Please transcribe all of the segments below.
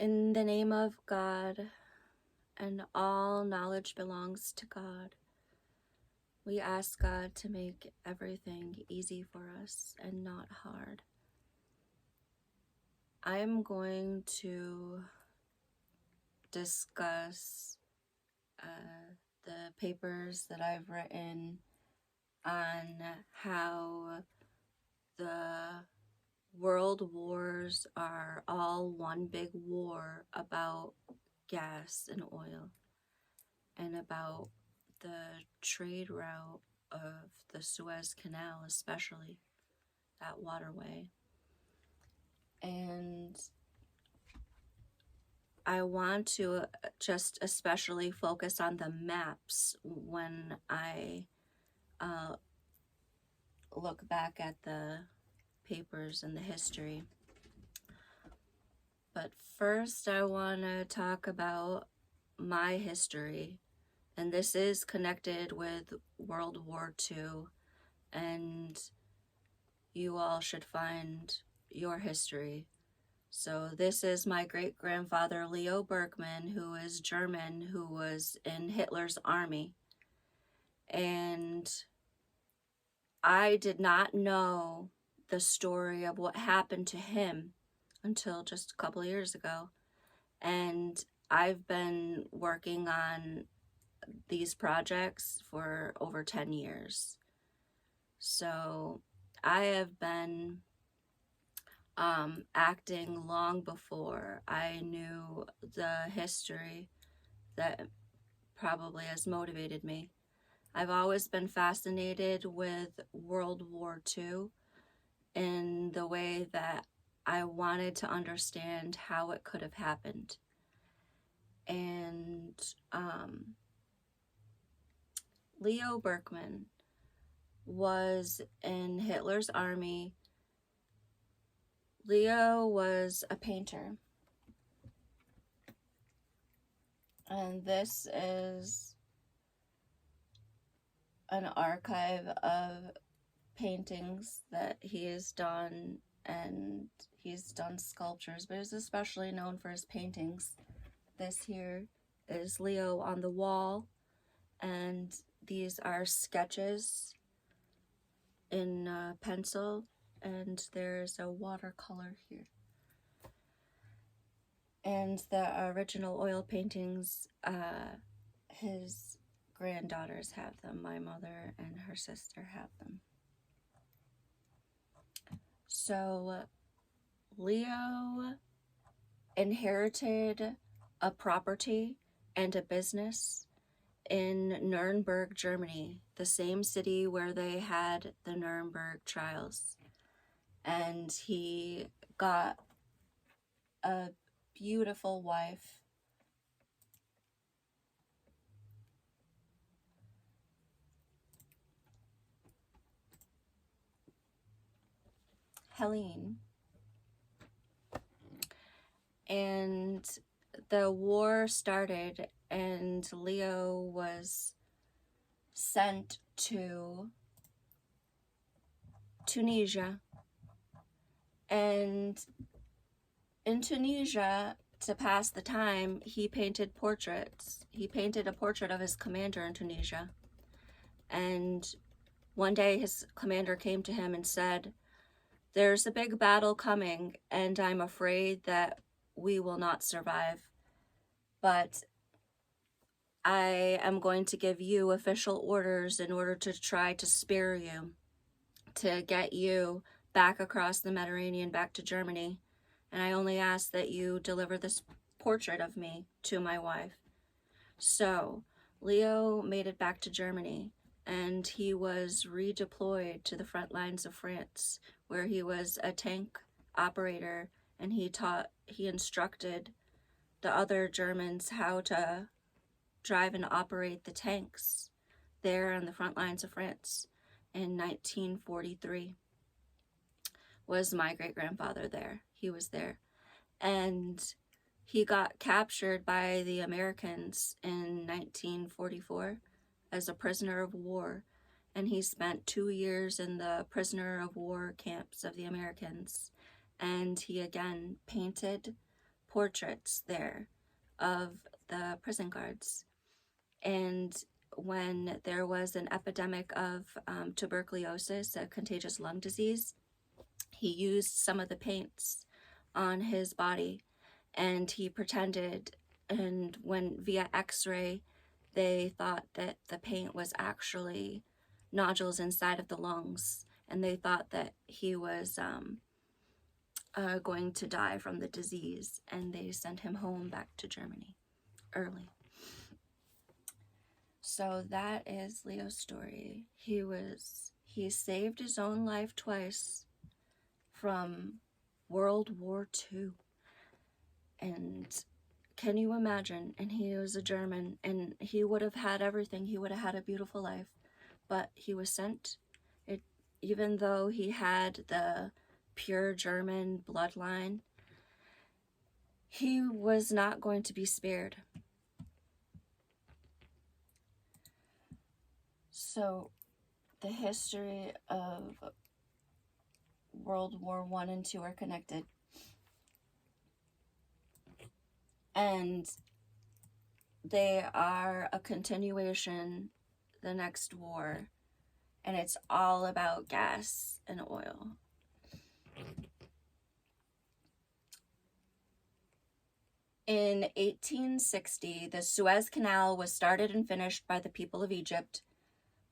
In the name of God, and all knowledge belongs to God, we ask God to make everything easy for us and not hard. I am going to discuss the papers that I've written on how the world wars are all one big war about gas and oil, and about the trade route of the Suez Canal, especially that waterway. And I want to just especially focus on the maps when I look back at the papers and the history. But first, I want to talk about my history, and this is connected with World War II, and you all should find your history. So this is my great-grandfather Leo Bergman, who is German, who was in Hitler's army. And I did not know the story of what happened to him until just a couple of years ago. And I've been working on these projects for over 10 years. So I have been acting long before I knew the history that probably has motivated me. I've always been fascinated with World War II in the way that I wanted to understand how it could have happened. And Leo Bergman was in Hitler's army. Leo was a painter. And this is an archive of paintings that he has done, and he's done sculptures, but he's especially known for his paintings. This here is Leo on the wall, and these are sketches in pencil, and there's a watercolor here. And the original oil paintings, his granddaughters have them. My mother and her sister have them. So Leo inherited a property and a business in Nuremberg, Germany, the same city where they had the Nuremberg trials. And he got a beautiful wife. Helene. And the war started, and Leo was sent to Tunisia. And in Tunisia, to pass the time, he painted portraits. He painted a portrait of his commander in Tunisia. And one day his commander came to him and said, "There's a big battle coming, and I'm afraid that we will not survive. But I am going to give you official orders in order to try to spare you, to get you back across the Mediterranean, back to Germany. And I only ask that you deliver this portrait of me to my wife." So Leo made it back to Germany, and he was redeployed to the front lines of France, where he was a tank operator, and he instructed the other Germans how to drive and operate the tanks there on the front lines of France. In 1943 was my great-grandfather there. He was there. And he got captured by the Americans in 1944 as a prisoner of war. And he spent 2 years in the prisoner of war camps of the Americans. And he again painted portraits there of the prison guards. And when there was an epidemic of tuberculosis, a contagious lung disease, he used some of the paints on his body, and he pretended, and when via x-ray they thought that the paint was actually nodules inside of the lungs, and they thought that he was going to die from the disease, and they sent him home back to Germany early. So that is Leo's story. He saved his own life twice from World War II. And can you imagine? And he was a German, and he would have had everything. He would have had a beautiful life. But he was sent, even though he had the pure German bloodline, he was not going to be spared. So the history of World War I and II are connected. And they are a continuation, the next war. And it's all about gas and oil. In 1860, the Suez Canal was started and finished by the people of Egypt.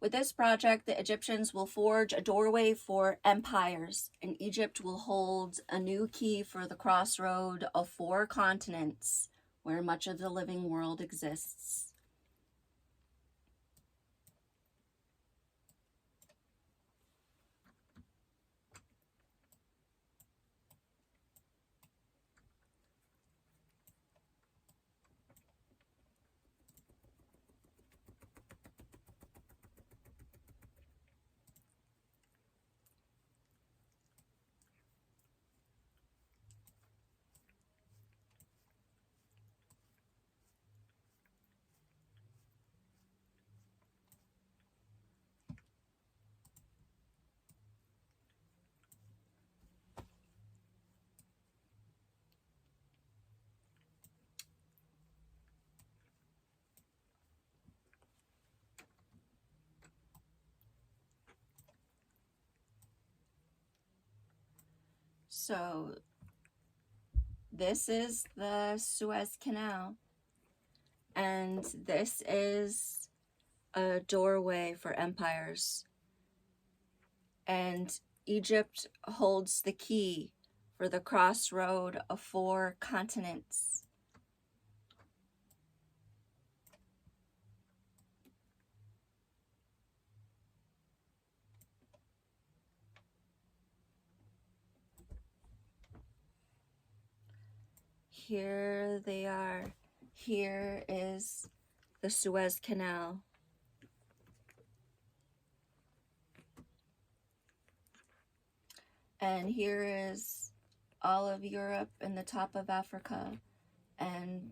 With this project, the Egyptians will forge a doorway for empires, and Egypt will hold a new key for the crossroad of 4 continents where much of the living world exists. So this is the Suez Canal, and this is a doorway for empires. And Egypt holds the key for the crossroad of 4 continents. Here they are. Here is the Suez Canal. And here is all of Europe and the top of Africa and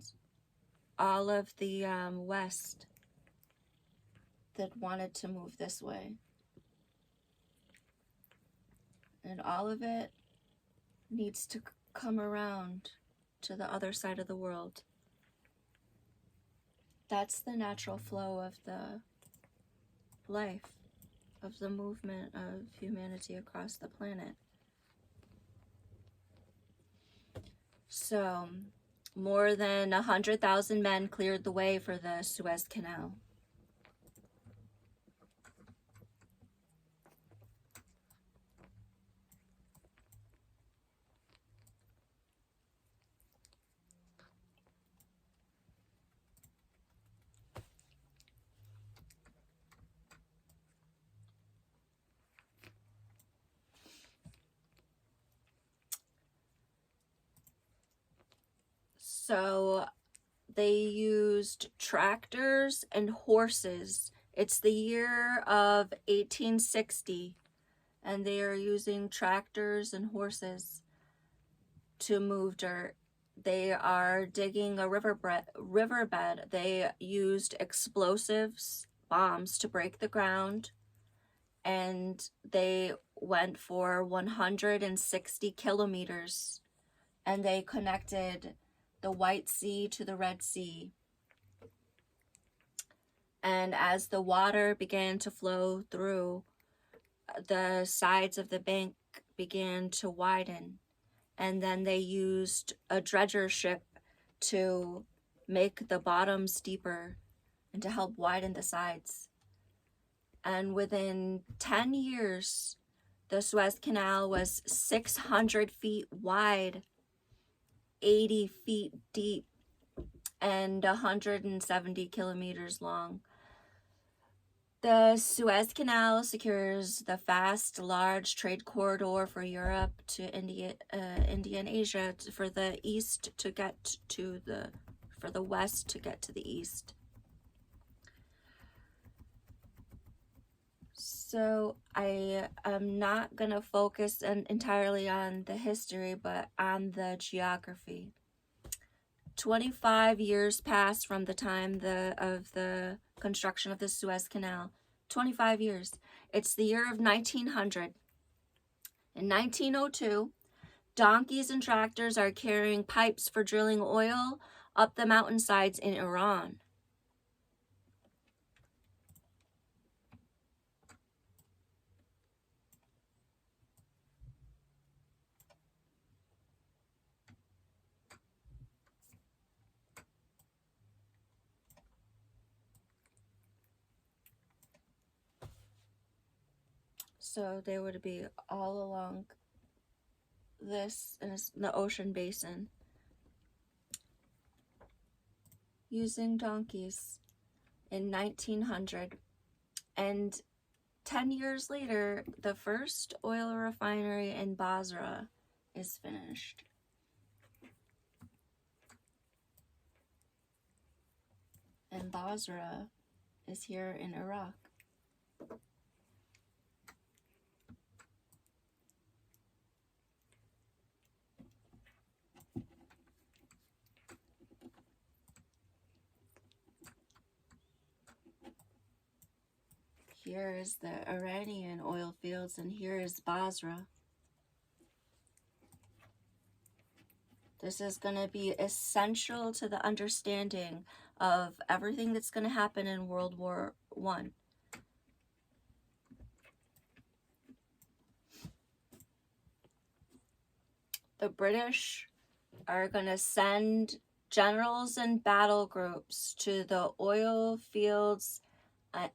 all of the West that wanted to move this way. And all of it needs to come around to the other side of the world. That's the natural flow of the life, of the movement of humanity across the planet. So, more than 100,000 men cleared the way for the Suez Canal. So they used tractors and horses. It's the year of 1860, and they are using tractors and horses to move dirt. They are digging a riverbed. They used explosives, bombs, to break the ground, and they went for 160 kilometers, and they connected the White Sea to the Red Sea. And as the water began to flow through, the sides of the bank began to widen. And then they used a dredger ship to make the bottoms deeper and to help widen the sides. And within 10 years, the Suez Canal was 600 feet wide, 80 feet deep, and 170 kilometers long. The Suez Canal secures the fast, large trade corridor for Europe to India and Asia, for the east to get to for the west to get to the east. So I am not going to focus entirely on the history, but on the geography. 25 years passed from the time of the construction of the Suez Canal. 25 years. It's the year of 1900. In 1902, donkeys and tractors are carrying pipes for drilling oil up the mountainsides in Iran. So they would be all along this in the ocean basin using donkeys in 1900. And 10 years later, the first oil refinery in Basra is finished. And Basra is here in Iraq. Here is the Iranian oil fields, and here is Basra. This is going to be essential to the understanding of everything that's going to happen in World War I. The British are going to send generals and battle groups to the oil fields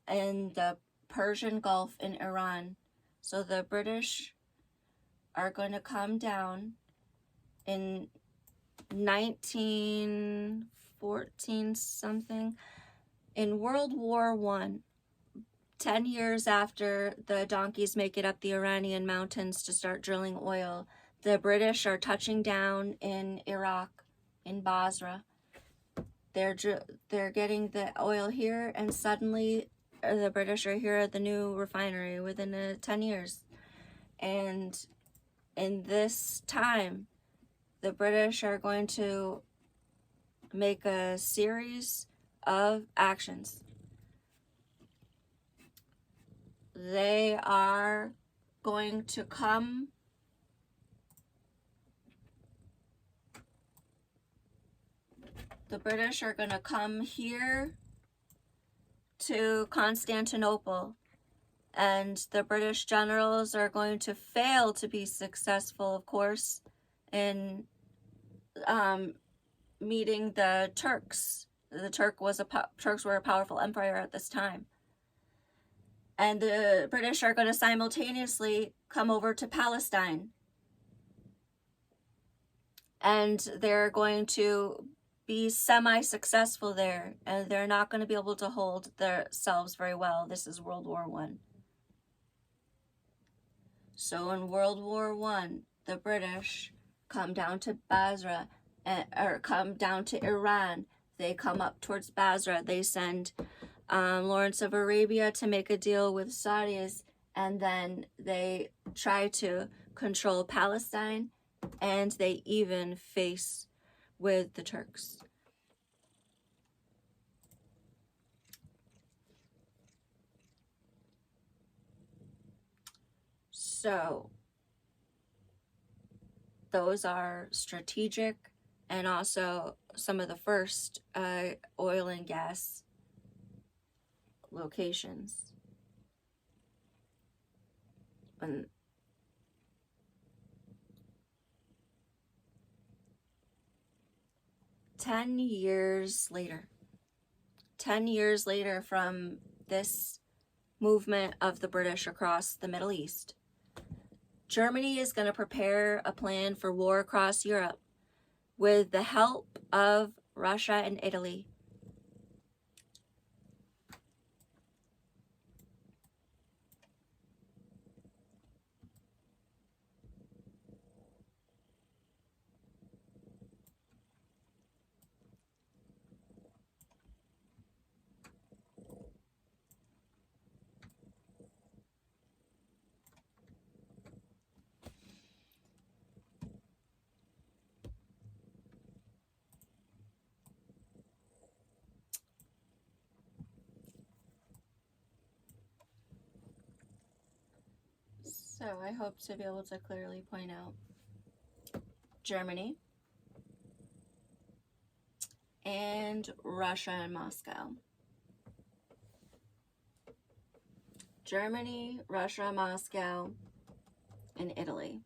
in the Persian Gulf in Iran. So the British are going to come down in 1914 something. In World War I, 10 years after the donkeys make it up the Iranian mountains to start drilling oil, the British are touching down in Iraq, in Basra. They're getting the oil here, and suddenly the British are here at the new refinery within 10 years. And in this time, the British are going to make a series of actions. They are going to come the British are going to come here to Constantinople, and the British generals are going to fail to be successful, of course, in meeting the Turks. The Turks were a powerful empire at this time. And the British are going to simultaneously come over to Palestine. And they're going to be semi-successful there. And they're not going to be able to hold themselves very well. This is World War I. So in World War I, the British come down to Basra, or come down to Iran. They come up towards Basra. They send Lawrence of Arabia to make a deal with Saudis, and then they try to control Palestine, and they even face with the Turks. So those are strategic and also some of the first oil and gas locations. And 10 years later, 10 years later from this movement of the British across the Middle East, Germany is going to prepare a plan for war across Europe with the help of Russia and Italy. So I hope to be able to clearly point out Germany and Russia and Moscow. Germany, Russia, Moscow, and Italy.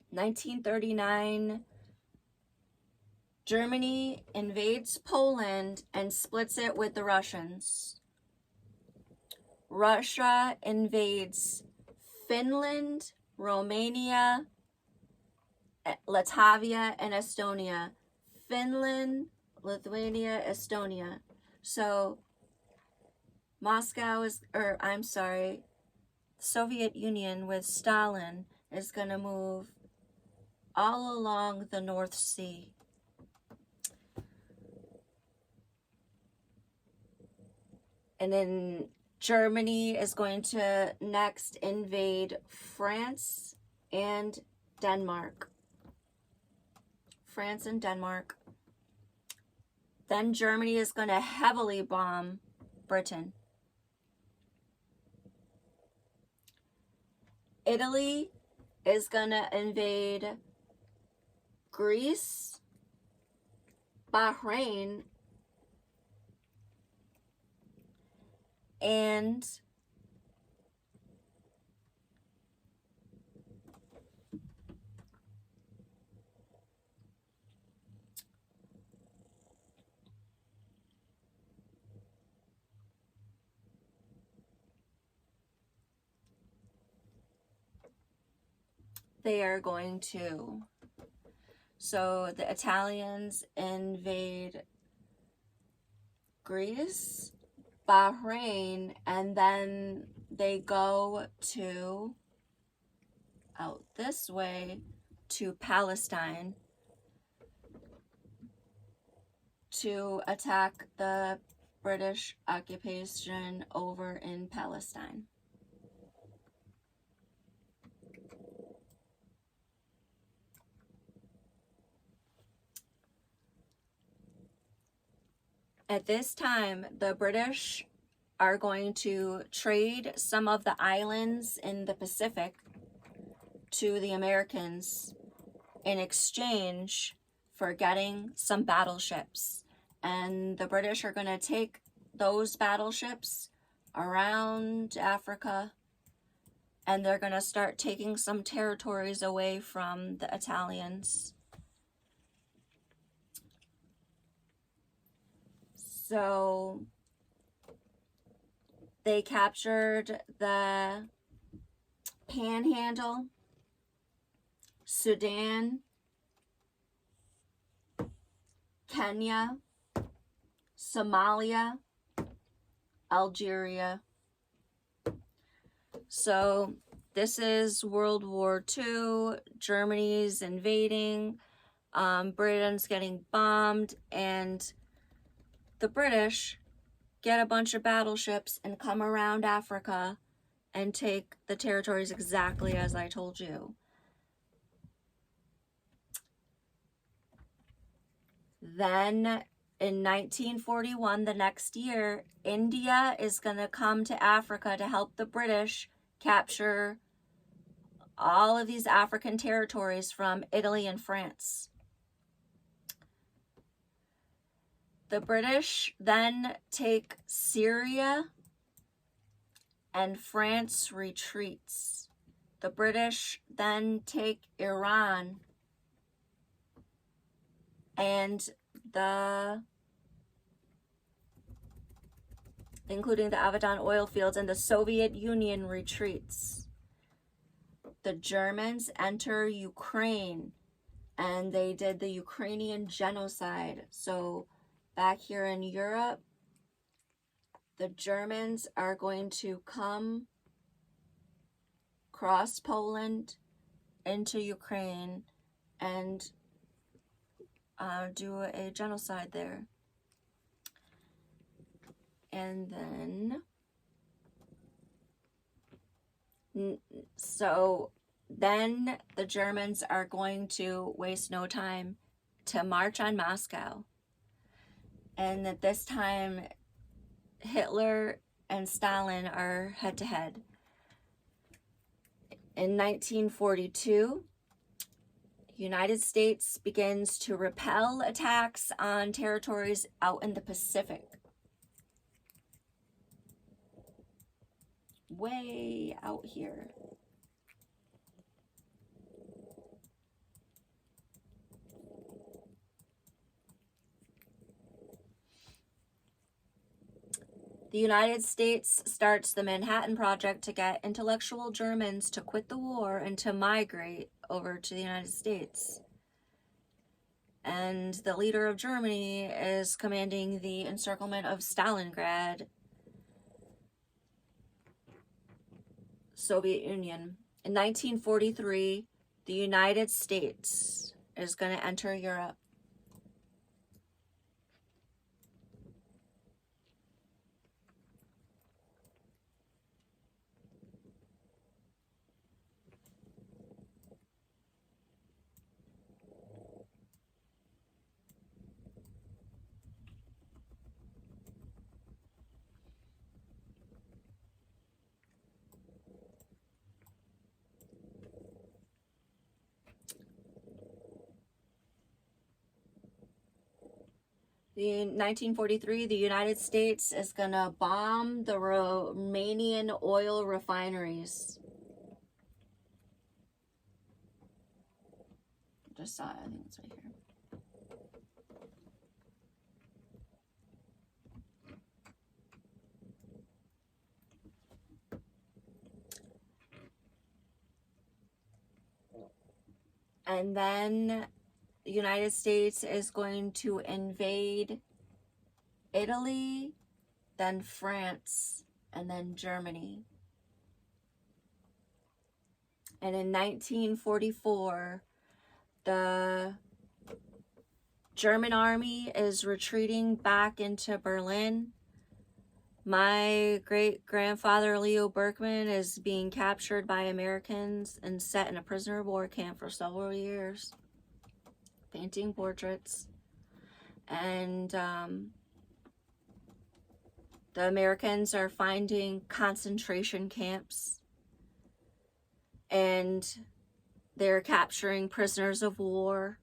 1939, Germany invades Poland and splits it with the Russians. Russia invades Finland, Romania, Latvia, and Estonia. Finland, Lithuania, Estonia. So Soviet Union with Stalin is going to move all along the North Sea. And then Germany is going to next invade France and Denmark. France and Denmark. Then Germany is going to heavily bomb Britain. Italy is going to invade Greece, Bahrain, and they are going to. So the Italians invade Greece, Bahrain, and then they go to out this way to Palestine to attack the British occupation over in Palestine. At this time, the British are going to trade some of the islands in the Pacific to the Americans in exchange for getting some battleships. And the British are going to take those battleships around Africa, and they're going to start taking some territories away from the Italians. So they captured the Panhandle, Sudan, Kenya, Somalia, Algeria. So this is World War II. Germany's invading. Britain's getting bombed, and the British get a bunch of battleships and come around Africa and take the territories exactly as I told you. Then in 1941, the next year, India is going to come to Africa to help the British capture all of these African territories from Italy and France. The British then take Syria and France retreats. The British then take Iran and including the Abadan oil fields, and the Soviet Union retreats. The Germans enter Ukraine, and they did the Ukrainian genocide. So back here in Europe, the Germans are going to come cross Poland into Ukraine and do a genocide there. And then, so then the Germans are going to waste no time to march on Moscow. And at this time, Hitler and Stalin are head to head. In 1942, the United States begins to repel attacks on territories out in the Pacific. Way out here. The United States starts the Manhattan Project to get intellectual Germans to quit the war and to migrate over to the United States. And the leader of Germany is commanding the encirclement of Stalingrad, Soviet Union. In 1943, the United States is going to enter Europe. In 1943, the United States is going to bomb the Romanian oil refineries. Just saw it, I think it's right here. And then the United States is going to invade Italy, then France, and then Germany. And in 1944, the German army is retreating back into Berlin. My great-grandfather, Leo Berkman, is being captured by Americans and set in a prisoner of war camp for several years, painting portraits. And the Americans are finding concentration camps, and they're capturing prisoners of war.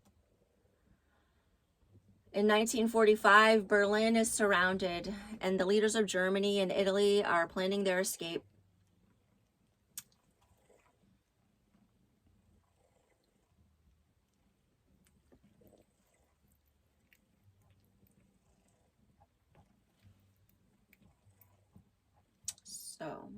In 1945, Berlin is surrounded, and the leaders of Germany and Italy are planning their escape. So